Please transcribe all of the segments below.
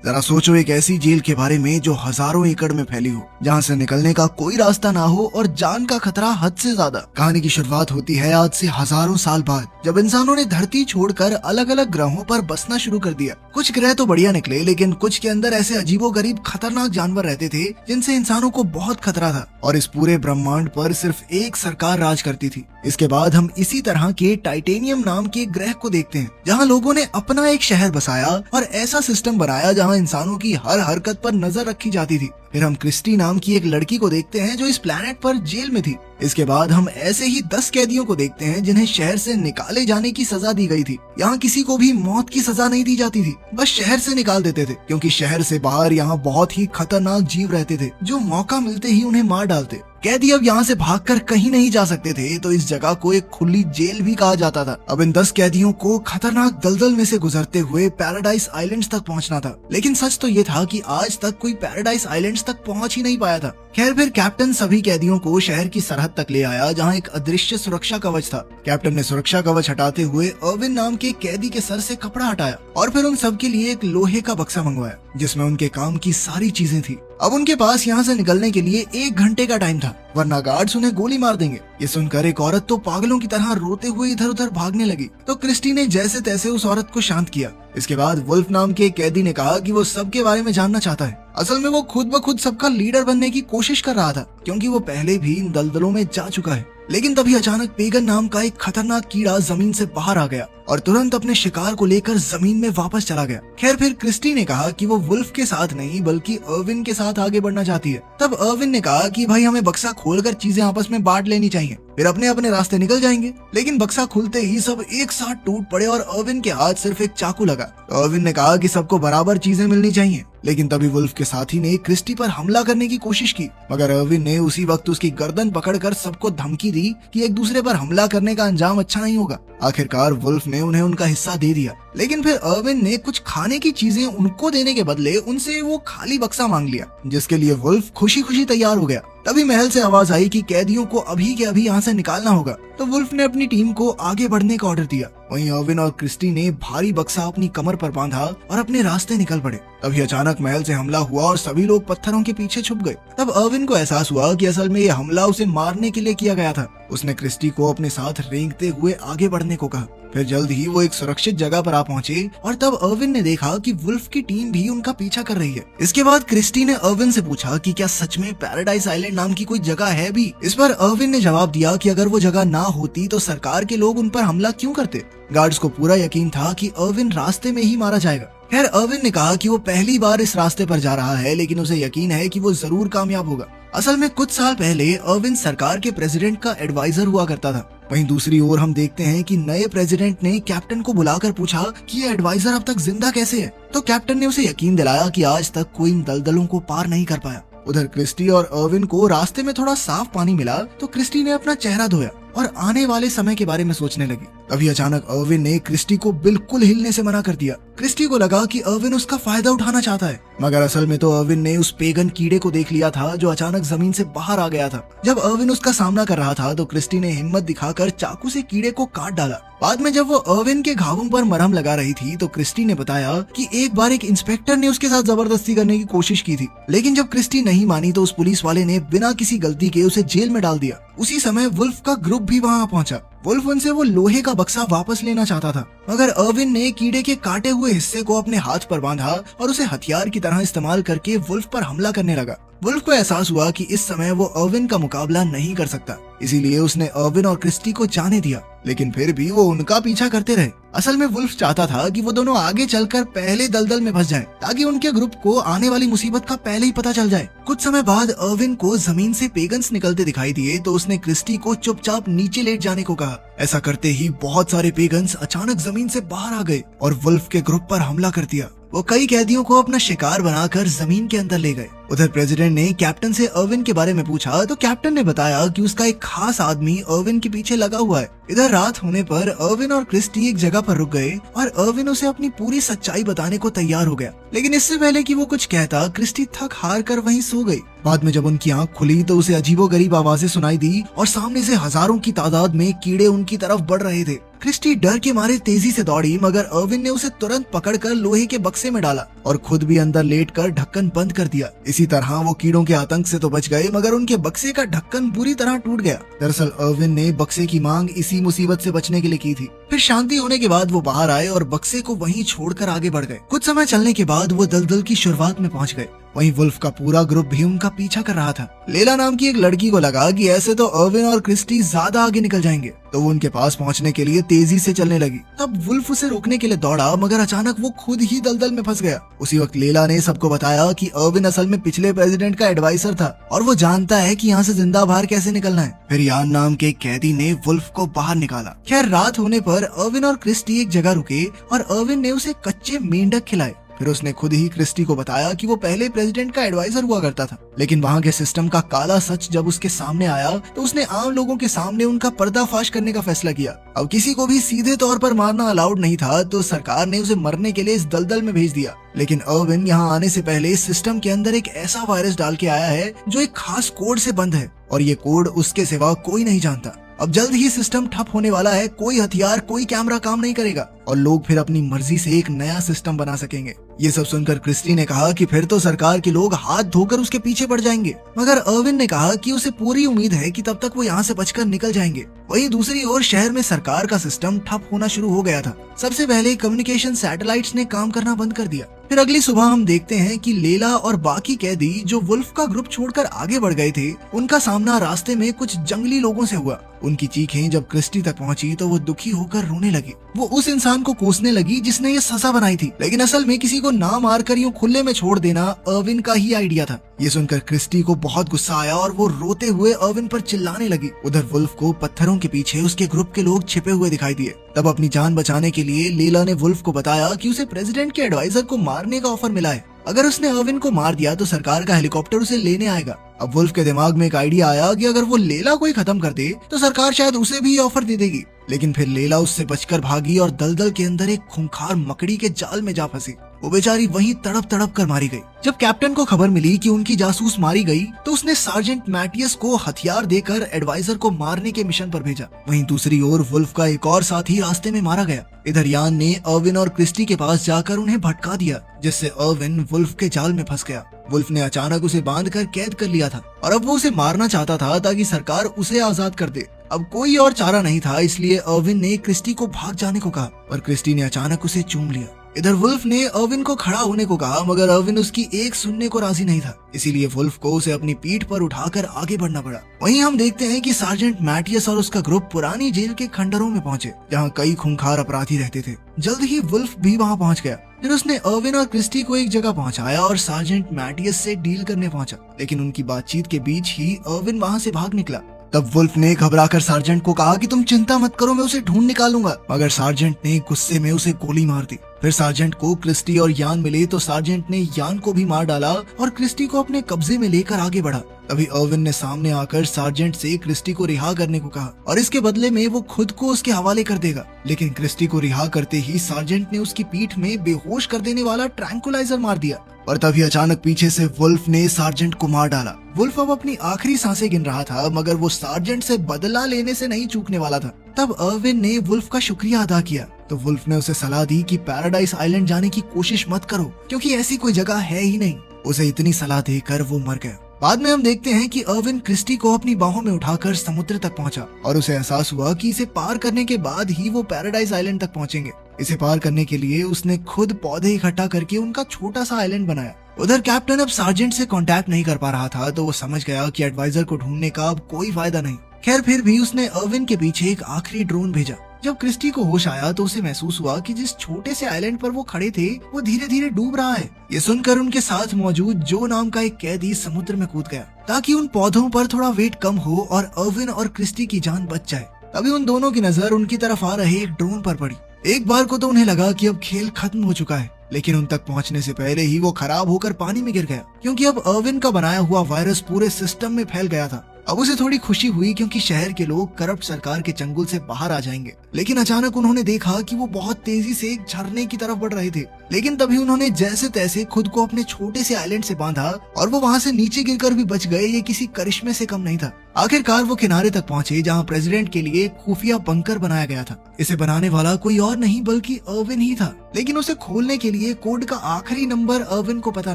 जरा सोचो एक ऐसी जेल के बारे में जो हजारों एकड़ में फैली हो, जहाँ से निकलने का कोई रास्ता ना हो और जान का खतरा हद से ज्यादा। कहानी की शुरुआत होती है आज से हजारों साल बाद, जब इंसानों ने धरती छोड़कर अलग अलग ग्रहों पर बसना शुरू कर दिया। कुछ ग्रह तो बढ़िया निकले, लेकिन कुछ के अंदर ऐसे अजीबोगरीब खतरनाक जानवर रहते थे जिनसे इंसानों को बहुत खतरा था, और इस पूरे ब्रह्मांड पर सिर्फ एक सरकार राज करती थी। इसके बाद हम इसी तरह के टाइटेनियम नाम के ग्रह को देखते हैं, जहाँ लोगों ने अपना एक शहर बसाया और ऐसा सिस्टम बनाया जहाँ इंसानों की हर हरकत पर नजर रखी जाती थी। फिर हम क्रिस्टी नाम की एक लड़की को देखते हैं जो इस प्लेनेट पर जेल में थी। इसके बाद हम ऐसे ही 10 कैदियों को देखते हैं जिन्हें शहर से निकाले जाने की सजा दी गई थी। यहाँ किसी को भी मौत की सजा नहीं दी जाती थी, बस शहर से निकाल देते थे, क्योंकि शहर से बाहर यहाँ बहुत ही खतरनाक जीव रहते थे जो मौका मिलते ही उन्हें मार डालते। कैदी अब यहाँ से भागकर कहीं नहीं जा सकते थे, तो इस जगह को एक खुली जेल भी कहा जाता था। अब इन 10 कैदियों को खतरनाक दलदल में से गुजरते हुए पैराडाइज आइलैंड्स तक पहुँचना था, लेकिन सच तो ये था कि आज तक कोई पैराडाइज आइलैंड्स तक पहुँच ही नहीं पाया था। खैर, फिर कैप्टन सभी कैदियों को शहर की सरहद तक ले आया, जहाँ एक अदृश्य सुरक्षा कवच था। कैप्टन ने सुरक्षा कवच हटाते हुए अर्विन नाम के कैदी के सर से कपड़ा हटाया और फिर उन सब के लिए एक लोहे का बक्सा मंगवाया, जिसमें उनके काम की सारी चीजें थी। अब उनके पास यहाँ से निकलने के लिए 1 घंटे का टाइम था, वरना गार्ड्स उन्हें गोली मार देंगे। ये सुनकर एक औरत तो पागलों की तरह रोते हुए इधर उधर भागने लगी, तो क्रिस्टी ने जैसे तैसे उस औरत को शांत किया। इसके बाद वुल्फ नाम के कैदी ने कहा कि वो सबके बारे में जानना चाहता है। असल में वो खुद ब खुद सबका लीडर बनने की कोशिश कर रहा था, क्योंकि वो पहले भी इन दलदलों में जा चुका है। लेकिन तभी अचानक पेगन नाम का एक खतरनाक कीड़ा जमीन से बाहर आ गया और तुरंत अपने शिकार को लेकर जमीन में वापस चला गया। खैर, फिर क्रिस्टी ने कहा कि वो वुल्फ के साथ नहीं बल्कि अर्विन के साथ आगे बढ़ना चाहती है। तब अर्विन ने कहा कि भाई, हमें बक्सा खोलकर चीजें आपस में बांट लेनी चाहिए, फिर अपने अपने रास्ते निकल जाएंगे। लेकिन बक्सा खुलते ही सब एक साथ टूट पड़े और अर्विन के हाथ सिर्फ एक चाकू लगा। तो अर्विन ने कहा कि सबको बराबर चीजें मिलनी चाहिए। लेकिन तभी वुल्फ के साथी ने क्रिस्टी पर हमला करने की कोशिश की, मगर अर्विन ने उसी वक्त उसकी गर्दन पकड़कर सबको धमकी दी कि एक दूसरे पर हमला करने का अंजाम अच्छा नहीं होगा। आखिरकार वुल्फ ने उन्हें उनका हिस्सा दे दिया, लेकिन फिर अर्विन ने कुछ खाने की चीजें उनको देने के बदले उनसे वो खाली बक्सा मांग लिया, जिसके लिए वुल्फ खुशी खुशी तैयार हो गया। तभी महल से आवाज आई कि कैदियों को अभी के अभी यहाँ से निकालना होगा, तो वुल्फ ने अपनी टीम को आगे बढ़ने का ऑर्डर दिया। वहीं अर्विन और क्रिस्टी ने भारी बक्सा अपनी कमर पर बांधा और अपने रास्ते निकल पड़े। तभी अचानक महल से हमला हुआ और सभी लोग पत्थरों के पीछे छुप गए। तब अर्विन को एहसास हुआ कि असल में ये हमला उसे मारने के लिए किया गया था। उसने क्रिस्टी को अपने साथ रेंगते हुए आगे बढ़ने को कहा। फिर जल्द ही वो एक सुरक्षित जगह पर आ पहुंचे और तब अर्विन ने देखा कि वुल्फ की टीम भी उनका पीछा कर रही है। इसके बाद क्रिस्टी ने अर्विन से पूछा कि क्या सच में पैराडाइज आइलैंड नाम की कोई जगह है भी। इस पर अर्विन ने जवाब दिया कि अगर वो जगह ना होती तो सरकार के लोग उन पर हमला क्यों करते। गार्ड्स को पूरा यकीन था कि अर्विन रास्ते में ही मारा जाएगा। खैर, अर्विन ने कहा कि वो पहली बार इस रास्ते पर जा रहा है, लेकिन उसे यकीन है कि वो जरूर कामयाब होगा। असल में कुछ साल पहले अर्विन सरकार के प्रेसिडेंट का एडवाइजर हुआ करता था। वहीं दूसरी ओर हम देखते हैं कि नए प्रेसिडेंट ने कैप्टन को बुलाकर पूछा कि ये एडवाइजर अब तक जिंदा कैसे है। तो कैप्टन ने उसे यकीन दिलाया कि आज तक कोई इन दलदलों को पार नहीं कर पाया। उधर क्रिस्टी और अर्विन को रास्ते में थोड़ा साफ पानी मिला, तो क्रिस्टी ने अपना चेहरा धोया और आने वाले समय के बारे में सोचने लगी। तभी अचानक अर्विन ने क्रिस्टी को बिल्कुल हिलने से मना कर दिया। क्रिस्टी को लगा कि अर्विन उसका फायदा उठाना चाहता है, मगर असल में तो अर्विन ने उस पेगन कीड़े को देख लिया था जो अचानक जमीन से बाहर आ गया था। जब अर्विन उसका सामना कर रहा था तो क्रिस्टी ने हिम्मत दिखाकर चाकू से कीड़े को काट डाला। बाद में जब वो अर्विन के घावों पर मरहम लगा रही थी तो क्रिस्टी ने बताया कि एक बार एक इंस्पेक्टर ने उसके साथ जबरदस्ती करने की कोशिश की थी, लेकिन जब क्रिस्टी नहीं मानी तो उस पुलिस वाले ने बिना किसी गलती के उसे जेल में डाल दिया। उसी समय वुल्फ का ग्रुप भी वहाँ पहुंचा। वुल्फ उनसे वो लोहे का बक्सा वापस लेना चाहता था, मगर अर्विन ने कीड़े के काटे हुए हिस्से को अपने हाथ पर बांधा और उसे हथियार की तरह इस्तेमाल करके वुल्फ पर हमला करने लगा। वुल्फ को एहसास हुआ कि इस समय वो अर्विन का मुकाबला नहीं कर सकता, इसीलिए उसने अर्विन और क्रिस्टी को जाने दिया, लेकिन फिर भी वो उनका पीछा करते रहे। असल में वुल्फ चाहता था कि वो दोनों आगे चलकर पहले दलदल में फंस जाएं, ताकि उनके ग्रुप को आने वाली मुसीबत का पहले ही पता चल जाए। कुछ समय बाद अर्विन को जमीन से पेगन्स निकलते दिखाई दिए, तो उसने क्रिस्टी को चुपचाप नीचे लेट जाने को कहा। ऐसा करते ही बहुत सारे पेगन्स अचानक जमीन से बाहर आ गए और वुल्फ के ग्रुप पर हमला कर दिया। वो कई कैदियों को अपना शिकार बनाकर जमीन के अंदर ले गए। उधर प्रेसिडेंट ने कैप्टन से अर्विन के बारे में पूछा, तो कैप्टन ने बताया कि उसका एक खास आदमी अर्विन के पीछे लगा हुआ है इधर रात होने पर अर्विन और क्रिस्टी एक जगह पर रुक गए और अर्विन उसे अपनी पूरी सच्चाई बताने को तैयार हो गया। लेकिन इससे पहले कि वो कुछ कहता, क्रिस्टी थक हार कर वहीं सो गई। बाद में जब उनकी आंख खुली तो उसे अजीबोगरीब आवाजें सुनाई दी और सामने से हजारों की तादाद में कीड़े उनकी तरफ बढ़ रहे थे। क्रिस्टी डर के मारे तेजी से दौड़ी, मगर अर्विन ने उसे तुरंत पकड़कर लोहे के बक्से में डाला और खुद भी अंदर लेटकर ढक्कन बंद कर दिया। इसी तरह वो कीड़ों के आतंक से तो बच गए, मगर उनके बक्से का ढक्कन बुरी तरह टूट गया। दरअसल अर्विन ने बक्से की मांग इसी मुसीबत से बचने के लिए की थी। फिर शांति होने के बाद वो बाहर आए और बक्से को वहीं छोड़कर आगे बढ़ गए। कुछ समय चलने के बाद वो दलदल की शुरुआत में पहुंच गए। वहीं वुल्फ का पूरा ग्रुप भी उनका पीछा कर रहा था। लेला नाम की एक लड़की को लगा कि ऐसे तो अर्विन और क्रिस्टी ज्यादा आगे निकल जाएंगे, तो वो उनके पास पहुंचने के लिए तेजी से चलने लगी। तब वुल्फ उसे रोकने के लिए दौड़ा, मगर अचानक वो खुद ही दलदल में फंस गया। उसी वक्त लेला ने सबको बताया कि अर्विन असल में पिछले प्रेसिडेंट का एडवाइजर था और वो जानता है कि यहाँ से जिंदा बाहर कैसे निकलना है। फिर यान नाम के एक कैदी ने वुल्फ को बाहर निकाला। खैर रात होने पर अर्विन और क्रिस्टी एक जगह रुके और अर्विन ने उसे कच्चे मेंढक खिलाए। फिर उसने खुद ही क्रिस्टी को बताया कि वो पहले प्रेसिडेंट का एडवाइजर हुआ करता था, लेकिन वहाँ के सिस्टम का काला सच जब उसके सामने आया तो उसने आम लोगों के सामने उनका पर्दाफाश करने का फैसला किया। अब किसी को भी सीधे तौर पर मारना अलाउड नहीं था, तो सरकार ने उसे मरने के लिए इस दलदल में भेज दिया। लेकिन अर्विन यहाँ आने से पहले सिस्टम के अंदर एक ऐसा वायरस डाल के आया है जो एक खास कोड से बंद है और ये कोड उसके सिवा कोई नहीं जानता। अब जल्द ही सिस्टम ठप होने वाला है, कोई हथियार कोई कैमरा काम नहीं करेगा और लोग फिर अपनी मर्जी से एक नया सिस्टम बना सकेंगे। ये सब सुनकर क्रिस्टी ने कहा कि फिर तो सरकार के लोग हाथ धोकर उसके पीछे पड़ जाएंगे, मगर अर्विन ने कहा कि उसे पूरी उम्मीद है कि तब तक वो यहाँ से बचकर निकल जाएंगे। वहीं दूसरी ओर शहर में सरकार का सिस्टम ठप होना शुरू हो गया था। सबसे पहले कम्युनिकेशन सैटेलाइट्स ने काम करना बंद कर दिया। फिर अगली सुबह हम देखते हैं कि लेला और बाकी कैदी जो वुल्फ का ग्रुप छोड़कर आगे बढ़ गए थे, उनका सामना रास्ते में कुछ जंगली लोगों से हुआ। उनकी चीखें जब क्रिस्टी तक पहुंची तो वो दुखी होकर रोने लगी। वो उस इंसान को कोसने लगी जिसने ये सजा बनाई थी, लेकिन असल में किसी को ना मारकर यूं खुले में छोड़ देना अर्विन का ही आइडिया था। ये सुनकर क्रिस्टी को बहुत गुस्सा आया और वो रोते हुए अर्विन पर चिल्लाने लगी। उधर वुल्फ को पत्थरों के पीछे उसके ग्रुप के लोग छिपे हुए दिखाई दिए। तब अपनी जान बचाने के लिए लेला ने वुल्फ को बताया कि उसे प्रेसिडेंट के एडवाइजर को मारने का ऑफर मिला है। अगर उसने अर्विन को मार दिया तो सरकार का हेलीकॉप्टर उसे लेने आएगा। अब वुल्फ के दिमाग में एक आइडिया आया कि अगर वो लेला को ही खत्म कर दे तो सरकार शायद उसे भी ऑफर दे देगी। लेकिन फिर लेला उससे बचकर भागी और दलदल के अंदर एक खूंखार मकड़ी के जाल में जा फंसी। वो बेचारी वहीं तड़प तड़प कर मारी गई। जब कैप्टन को खबर मिली कि उनकी जासूस मारी गई तो उसने सार्जेंट मैटियस को हथियार देकर एडवाइजर को मारने के मिशन पर भेजा। वहीं दूसरी ओर वुल्फ का एक और साथी रास्ते में मारा गया। इधर यान ने अर्विन और क्रिस्टी के पास जाकर उन्हें भटका दिया, जिससे अर्विन वुल्फ के जाल में फंस गया। वुल्फ ने अचानक उसे बांधकर कैद कर लिया था और अब वो उसे मारना चाहता था ताकि सरकार उसे आजाद कर दे। अब कोई और चारा नहीं था, इसलिए अर्विन ने क्रिस्टी को भाग जाने को कहा, पर क्रिस्टी ने अचानक उसे चूम लिया। इधर वुल्फ ने अर्विन को खड़ा होने को कहा, मगर अर्विन उसकी एक सुनने को राजी नहीं था। इसीलिए वुल्फ को उसे अपनी पीठ पर उठाकर आगे बढ़ना पड़ा। वहीं हम देखते हैं कि सार्जेंट मैटियस और उसका ग्रुप पुरानी जेल के खंडरों में पहुंचे, जहां कई खूंखार अपराधी रहते थे। जल्द ही वुल्फ भी वहां पहुंच गया। फिर उसने अर्विन और क्रिस्टी को एक जगह पहुंचाया और सार्जेंट मैटियस से डील करने पहुंचा, लेकिन उनकी बातचीत के बीच ही अर्विन वहां से भाग निकला। तब वुल्फ ने घबराकर सार्जेंट को कहा कि तुम चिंता मत करो, मैं उसे ढूंढ निकालूंगा, मगर सार्जेंट ने गुस्से में उसे गोली मार दी। फिर सार्जेंट को क्रिस्टी और यान मिले तो सार्जेंट ने यान को भी मार डाला और क्रिस्टी को अपने कब्जे में लेकर आगे बढ़ा। तभी अर्विन ने सामने आकर सार्जेंट से क्रिस्टी को रिहा करने को कहा और इसके बदले में वो खुद को उसके हवाले कर देगा। लेकिन क्रिस्टी को रिहा करते ही सार्जेंट ने उसकी पीठ में बेहोश कर देने वाला ट्रैंकुलाइजर मार दिया और तभी अचानक पीछे से वुल्फ ने सार्जेंट को मार डाला। वुल्फ अब अपनी आखिरी सांसें गिन रहा था, मगर वो सार्जेंट से बदला लेने से नहीं चूकने वाला था। तब अर्विन ने वुल्फ का शुक्रिया अदा किया तो वुल्फ ने उसे सलाह दी कि पैराडाइज आइलैंड जाने की कोशिश मत करो, क्योंकि ऐसी कोई जगह है ही नहीं। उसे इतनी सलाह देकर वो मर गया। बाद में हम देखते हैं कि अर्विन क्रिस्टी को अपनी बाहों में उठाकर समुद्र तक पहुंचा और उसे एहसास हुआ कि इसे पार करने के बाद ही वो पैराडाइज आइलैंड तक पहुंचेंगे। इसे पार करने के लिए उसने खुद पौधे इकट्ठा करके उनका छोटा सा आइलैंड बनाया। उधर कैप्टन अब सार्जेंट से कांटेक्ट नहीं कर पा रहा था, तो वो समझ गया कि एडवाइजर को ढूंढने का अब कोई फायदा नहीं। खैर फिर भी उसने अर्विन के पीछे एक आखिरी ड्रोन भेजा। जब क्रिस्टी को होश आया तो उसे महसूस हुआ कि जिस छोटे से आइलैंड पर वो खड़े थे वो धीरे धीरे डूब रहा है। ये सुनकर उनके साथ मौजूद जो नाम का एक कैदी समुद्र में कूद गया ताकि उन पौधों पर थोड़ा वेट कम हो और अर्विन और क्रिस्टी की जान बच जाए। तभी उन दोनों की नजर उनकी तरफ आ रहे एक ड्रोन पर पड़ी। एक बार को तो उन्हें लगा कि अब खेल खत्म हो चुका है, लेकिन उन तक पहुंचने से पहले ही वो खराब होकर पानी में गिर गया, क्योंकि अब अर्विन का बनाया हुआ वायरस पूरे सिस्टम में फैल गया था। अब उसे थोड़ी खुशी हुई क्योंकि शहर के लोग करप्ट सरकार के चंगुल से बाहर आ जाएंगे। लेकिन अचानक उन्होंने देखा कि वो बहुत तेजी से एक झरने की तरफ बढ़ रहे थे। लेकिन तभी उन्होंने जैसे तैसे खुद को अपने छोटे से आइलैंड से बांधा और वो वहां से नीचे गिरकर भी बच गए। ये किसी करिश्मे से कम नहीं था। आखिरकार वो किनारे तक पहुंचे जहां प्रेसिडेंट के लिए खुफिया बंकर बनाया गया था। इसे बनाने वाला कोई और नहीं बल्कि अर्विन ही था। लेकिन उसे खोलने के लिए कोड का आखिरी नंबर अर्विन को पता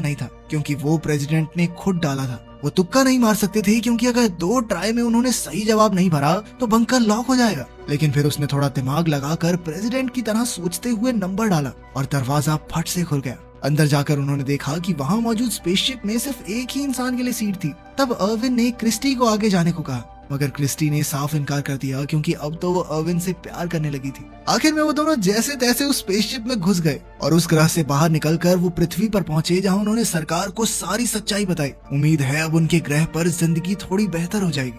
नहीं था, क्योंकि वो प्रेसिडेंट ने खुद डाला था। वो तुक्का नहीं मार सकते थे, क्योंकि अगर 2 ट्राई में उन्होंने सही जवाब नहीं भरा तो बंकर लॉक हो जाएगा। लेकिन फिर उसने थोड़ा दिमाग लगाकर प्रेसिडेंट की तरह सोचते हुए नंबर डाला और दरवाजा फट से खुल गया। अंदर जाकर उन्होंने देखा कि वहां मौजूद स्पेसशिप में सिर्फ एक ही इंसान के लिए सीट थी। तब अर्विन ने क्रिस्टी को आगे जाने को कहा, मगर क्रिस्टी ने साफ इनकार कर दिया, क्योंकि अब तो वो अर्विन से प्यार करने लगी थी। आखिर में वो दोनों जैसे तैसे उस स्पेसशिप में घुस गए और उस ग्रह से बाहर निकलकर वो पृथ्वी पर पहुंचे, जहां उन्होंने सरकार को सारी सच्चाई बताई। उम्मीद है अब उनके ग्रह पर जिंदगी थोड़ी बेहतर हो जाएगी।